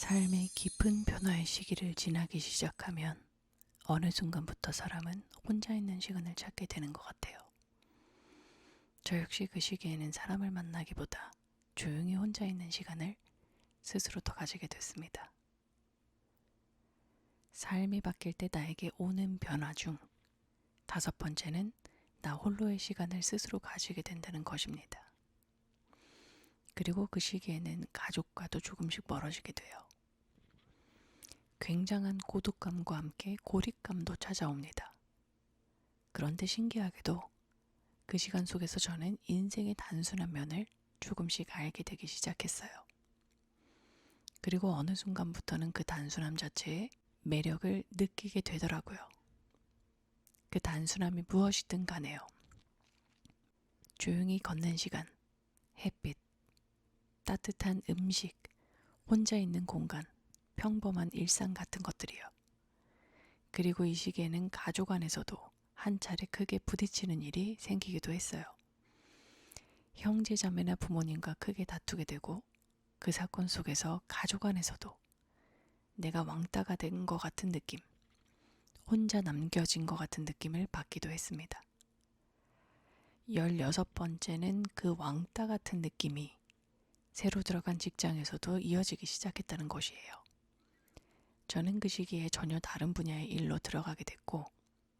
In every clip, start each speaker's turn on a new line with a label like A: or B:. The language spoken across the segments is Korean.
A: 삶의 깊은 변화의 시기를 지나기 시작하면 어느 순간부터 사람은 혼자 있는 시간을 찾게 되는 것 같아요. 저 역시 그 시기에는 사람을 만나기보다 조용히 혼자 있는 시간을 스스로 더 가지게 됐습니다. 삶이 바뀔 때 나에게 오는 변화 중 5번째는 나 홀로의 시간을 스스로 가지게 된다는 것입니다. 그리고 그 시기에는 가족과도 조금씩 멀어지게 돼요. 굉장한 고독감과 함께 고립감도 찾아옵니다. 그런데 신기하게도 그 시간 속에서 저는 인생의 단순한 면을 조금씩 알게 되기 시작했어요. 그리고 어느 순간부터는 그 단순함 자체에 매력을 느끼게 되더라고요. 그 단순함이 무엇이든 간에요. 조용히 걷는 시간, 햇빛, 따뜻한 음식, 혼자 있는 공간, 평범한 일상 같은 것들이요. 그리고 이 시기에는 가족 안에서도 한 차례 크게 부딪히는 일이 생기기도 했어요. 형제 자매나 부모님과 크게 다투게 되고 그 사건 속에서 가족 안에서도 내가 왕따가 된 것 같은 느낌, 혼자 남겨진 것 같은 느낌을 받기도 했습니다. 16번째는 그 왕따 같은 느낌이 새로 들어간 직장에서도 이어지기 시작했다는 것이에요. 저는 그 시기에 전혀 다른 분야의 일로 들어가게 됐고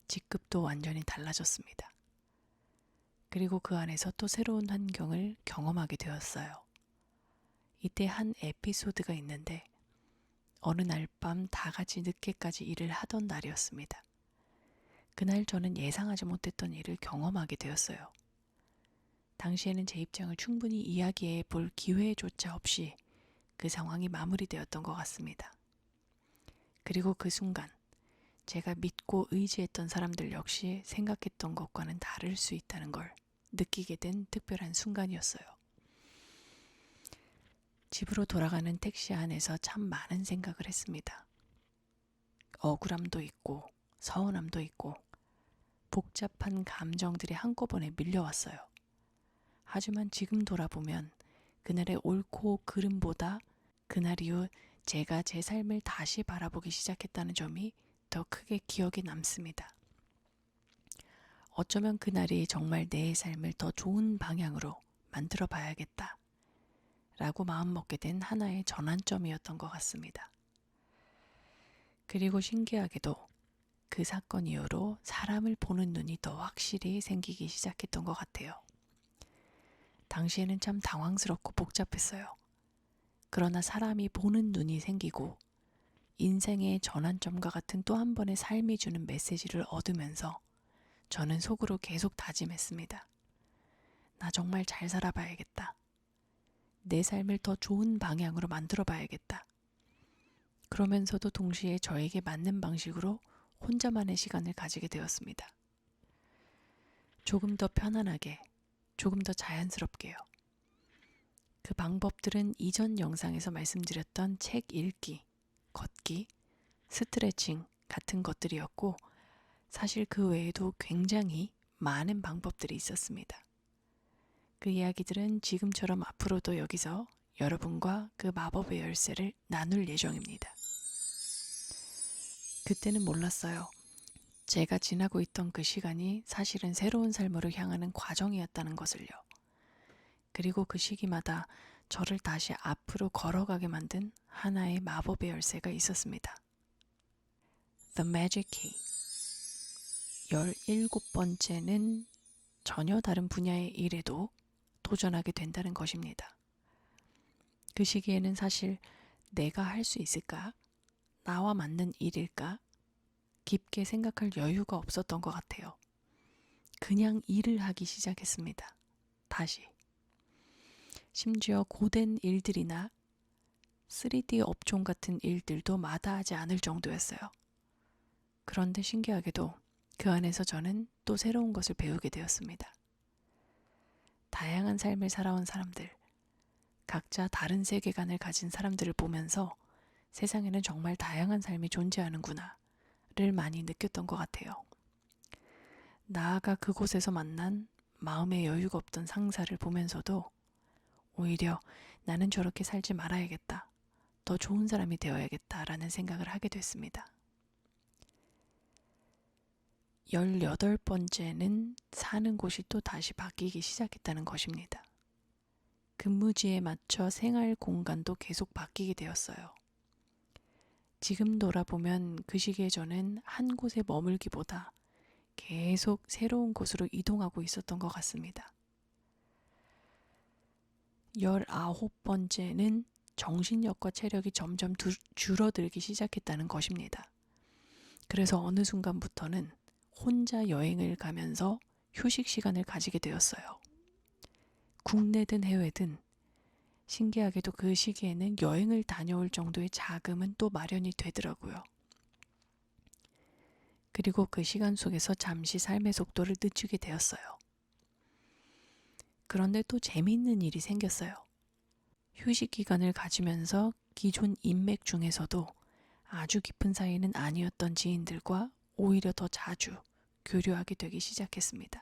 A: 직급도 완전히 달라졌습니다. 그리고 그 안에서 또 새로운 환경을 경험하게 되었어요. 이때 한 에피소드가 있는데 어느 날 밤 다 같이 늦게까지 일을 하던 날이었습니다. 그날 저는 예상하지 못했던 일을 경험하게 되었어요. 당시에는 제 입장을 충분히 이야기해 볼 기회조차 없이 그 상황이 마무리되었던 것 같습니다. 그리고 그 순간 제가 믿고 의지했던 사람들 역시 생각했던 것과는 다를 수 있다는 걸 느끼게 된 특별한 순간이었어요. 집으로 돌아가는 택시 안에서 참 많은 생각을 했습니다. 억울함도 있고 서운함도 있고 복잡한 감정들이 한꺼번에 밀려왔어요. 하지만 지금 돌아보면 그날의 옳고 그름보다 그날 이후 제가 제 삶을 다시 바라보기 시작했다는 점이 더 크게 기억에 남습니다. 어쩌면 그날이 정말 내 삶을 더 좋은 방향으로 만들어 봐야겠다 라고 마음먹게 된 하나의 전환점이었던 것 같습니다. 그리고 신기하게도 그 사건 이후로 사람을 보는 눈이 더 확실히 생기기 시작했던 것 같아요. 당시에는 참 당황스럽고 복잡했어요. 그러나 사람이 보는 눈이 생기고 인생의 전환점과 같은 또 한 번의 삶이 주는 메시지를 얻으면서 저는 속으로 계속 다짐했습니다. 나 정말 잘 살아봐야겠다. 내 삶을 더 좋은 방향으로 만들어 봐야겠다. 그러면서도 동시에 저에게 맞는 방식으로 혼자만의 시간을 가지게 되었습니다. 조금 더 편안하게, 조금 더 자연스럽게요. 그 방법들은 이전 영상에서 말씀드렸던 책 읽기, 걷기, 스트레칭 같은 것들이었고 사실 그 외에도 굉장히 많은 방법들이 있었습니다. 그 이야기들은 지금처럼 앞으로도 여기서 여러분과 그 마법의 열쇠를 나눌 예정입니다. 그때는 몰랐어요. 제가 지나고 있던 그 시간이 사실은 새로운 삶으로 향하는 과정이었다는 것을요. 그리고 그 시기마다 저를 다시 앞으로 걸어가게 만든 하나의 마법의 열쇠가 있었습니다. The Magic Key. 17번째는 전혀 다른 분야의 일에도 도전하게 된다는 것입니다. 그 시기에는 사실 내가 할 수 있을까? 나와 맞는 일일까? 깊게 생각할 여유가 없었던 것 같아요. 그냥 일을 하기 시작했습니다. 다시. 심지어 고된 일들이나 3D 업종 같은 일들도 마다하지 않을 정도였어요. 그런데 신기하게도 그 안에서 저는 또 새로운 것을 배우게 되었습니다. 다양한 삶을 살아온 사람들, 각자 다른 세계관을 가진 사람들을 보면서 세상에는 정말 다양한 삶이 존재하는구나를 많이 느꼈던 것 같아요. 나아가 그곳에서 만난 마음의 여유가 없던 상사를 보면서도 오히려 나는 저렇게 살지 말아야겠다. 더 좋은 사람이 되어야겠다라는 생각을 하게 됐습니다. 18번째는 사는 곳이 또 다시 바뀌기 시작했다는 것입니다. 근무지에 맞춰 생활 공간도 계속 바뀌게 되었어요. 지금 돌아보면 그 시기에 저는 한 곳에 머물기보다 계속 새로운 곳으로 이동하고 있었던 것 같습니다. 19번째는 정신력과 체력이 점점 줄어들기 시작했다는 것입니다. 그래서 어느 순간부터는 혼자 여행을 가면서 휴식 시간을 가지게 되었어요. 국내든 해외든 신기하게도 그 시기에는 여행을 다녀올 정도의 자금은 또 마련이 되더라고요. 그리고 그 시간 속에서 잠시 삶의 속도를 늦추게 되었어요. 그런데 또 재미있는 일이 생겼어요. 휴식 기간을 가지면서 기존 인맥 중에서도 아주 깊은 사이는 아니었던 지인들과 오히려 더 자주 교류하게 되기 시작했습니다.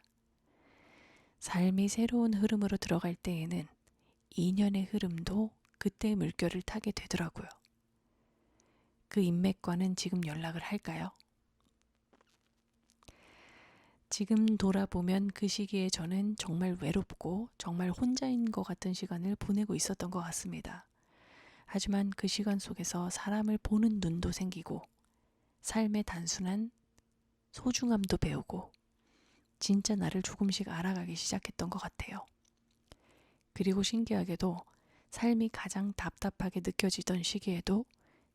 A: 삶이 새로운 흐름으로 들어갈 때에는 인연의 흐름도 그때의 물결을 타게 되더라고요. 그 인맥과는 지금 연락을 할까요? 지금 돌아보면 그 시기에 저는 정말 외롭고 정말 혼자인 것 같은 시간을 보내고 있었던 것 같습니다. 하지만 그 시간 속에서 사람을 보는 눈도 생기고 삶의 단순한 소중함도 배우고 진짜 나를 조금씩 알아가기 시작했던 것 같아요. 그리고 신기하게도 삶이 가장 답답하게 느껴지던 시기에도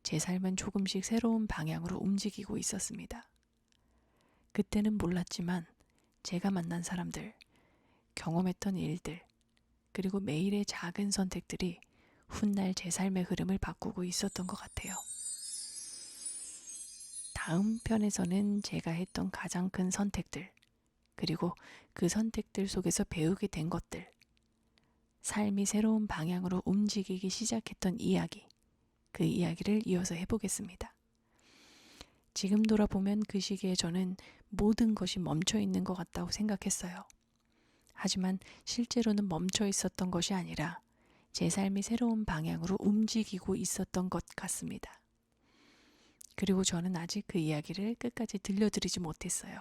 A: 제 삶은 조금씩 새로운 방향으로 움직이고 있었습니다. 그때는 몰랐지만 제가 만난 사람들, 경험했던 일들, 그리고 매일의 작은 선택들이 훗날 제 삶의 흐름을 바꾸고 있었던 것 같아요. 다음 편에서는 제가 했던 가장 큰 선택들, 그리고 그 선택들 속에서 배우게 된 것들, 삶이 새로운 방향으로 움직이기 시작했던 이야기, 그 이야기를 이어서 해보겠습니다. 지금 돌아보면 그 시기에 저는 모든 것이 멈춰 있는 것 같다고 생각했어요. 하지만 실제로는 멈춰 있었던 것이 아니라 제 삶이 새로운 방향으로 움직이고 있었던 것 같습니다. 그리고 저는 아직 그 이야기를 끝까지 들려드리지 못했어요.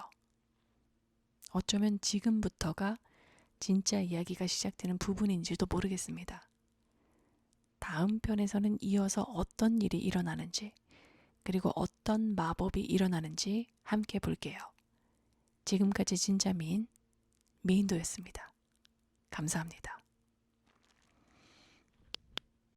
A: 어쩌면 지금부터가 진짜 이야기가 시작되는 부분인지도 모르겠습니다. 다음 편에서는 이어서 어떤 일이 일어나는지, 그리고 어떤 마법이 일어나는지 함께 볼게요. 지금까지 진짜 미인도였습니다. 감사합니다.